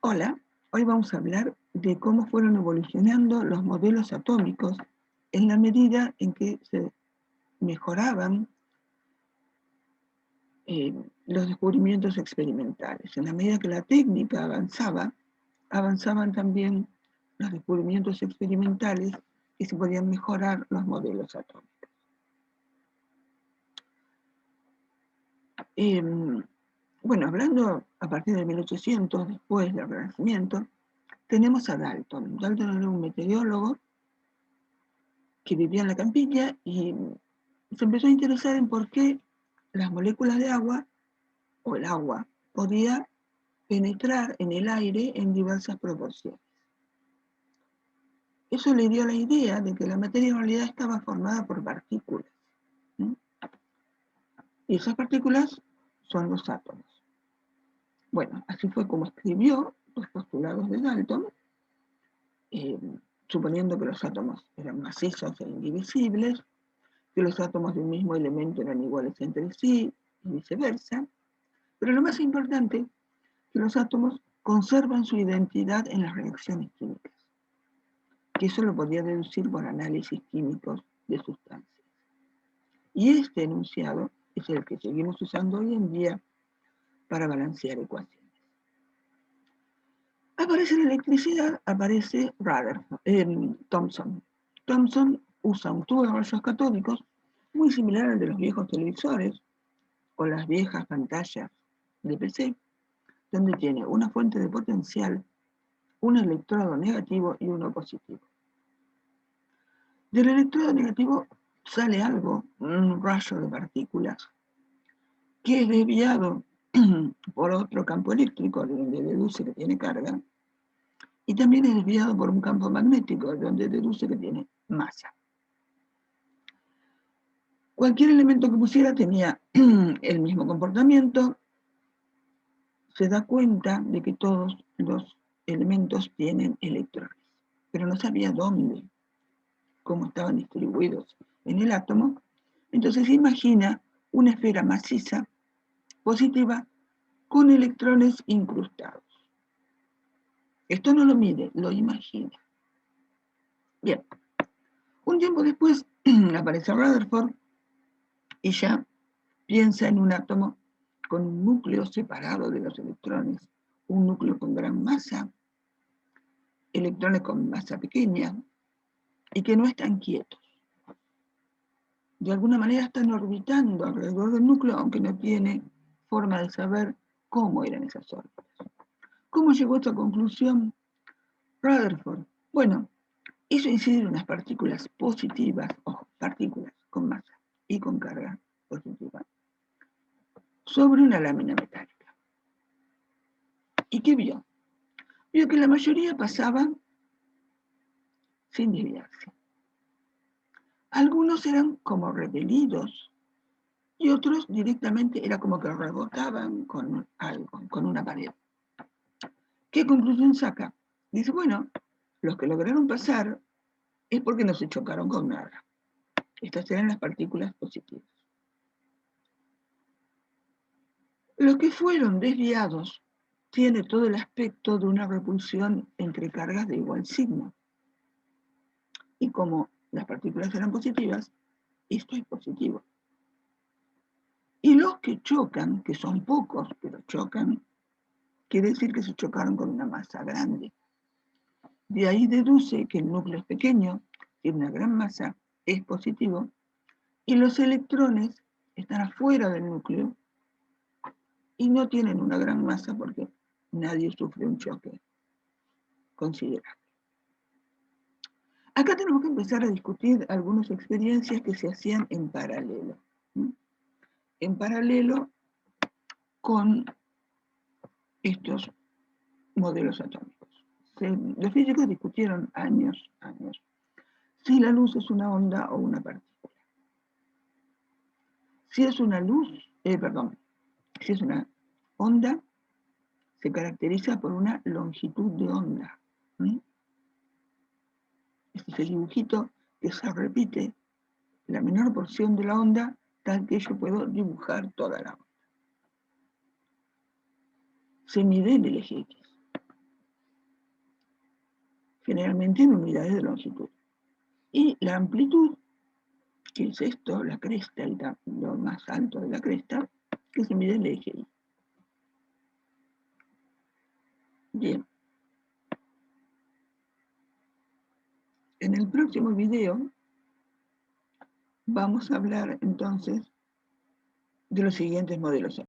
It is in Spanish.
Hola, hoy vamos a hablar de cómo fueron evolucionando los modelos atómicos en la medida en que se mejoraban los descubrimientos experimentales. En la medida que la técnica avanzaba, avanzaban también los descubrimientos experimentales y se podían mejorar los modelos atómicos. Bueno, hablando a partir de 1800, después del Renacimiento, tenemos a Dalton. Dalton era un meteorólogo que vivía en la campiña y se empezó a interesar en por qué las moléculas de agua, o el agua, podía penetrar en el aire en diversas proporciones. Eso le dio la idea de que la materia en realidad estaba formada por partículas. ¿Sí? Y esas partículas son los átomos. Bueno, así fue como escribió los postulados de Dalton, suponiendo que los átomos eran macizos e indivisibles, que los átomos de un mismo elemento eran iguales entre sí y viceversa, pero lo más importante, que los átomos conservan su identidad en las reacciones químicas, que eso lo podía deducir por análisis químicos de sustancias. Y este enunciado es el que seguimos usando hoy en día para balancear ecuaciones. Aparece la electricidad, aparece Thomson. Thomson usa un tubo de rayos catódicos muy similar al de los viejos televisores o las viejas pantallas de PC, donde tiene una fuente de potencial, un electrodo negativo y uno positivo. Del electrodo negativo sale algo, un rayo de partículas, que es desviado por otro campo eléctrico, donde deduce que tiene carga, y también es desviado por un campo magnético, donde deduce que tiene masa. Cualquier elemento que pusiera tenía el mismo comportamiento. Se da cuenta de que todos los elementos tienen electrones, pero no sabía dónde, cómo estaban distribuidos en el átomo. Entonces se imagina una esfera maciza, positiva, con electrones incrustados. Esto no lo mide, lo imagina. Bien, un tiempo después aparece Rutherford y ya piensa en un átomo con un núcleo separado de los electrones, un núcleo con gran masa, electrones con masa pequeña, y que no están quietos. De alguna manera están orbitando alrededor del núcleo, aunque no tiene forma de saber cómo eran esas órbitas. ¿Cómo llegó a esta conclusión Rutherford? Bueno, hizo incidir unas partículas positivas, o partículas con masa y con carga positiva, sobre una lámina metálica. ¿Y qué vio? Vio que la mayoría pasaban sin desviarse. Algunos eran como repelidos y otros directamente era como que rebotaban con algo, con una pared. ¿Qué conclusión saca? Dice, bueno, los que lograron pasar es porque no se chocaron con nada. Estas eran las partículas positivas. Los que fueron desviados tiene todo el aspecto de una repulsión entre cargas de igual signo. Y como las partículas eran positivas, esto es positivo. Y los que chocan, que son pocos, pero chocan, quiere decir que se chocaron con una masa grande. De ahí deduce que el núcleo es pequeño, tiene una gran masa, es positivo, y los electrones están afuera del núcleo y no tienen una gran masa porque nadie sufre un choque considerable. Acá tenemos que empezar a discutir algunas experiencias que se hacían en paralelo. En paralelo con estos modelos atómicos. Los físicos discutieron años, si la luz es una onda o una partícula. Si es una si es una onda, se caracteriza por una longitud de onda. Este es el dibujito que se repite la menor porción de la onda, tal que yo puedo dibujar toda la onda. Se mide en el eje X. generalmente en unidades de longitud. Y la amplitud, que es esto, la cresta, lo más alto de la cresta, que se mide en el eje Y. Bien. En el próximo video vamos a hablar entonces de los siguientes modelos.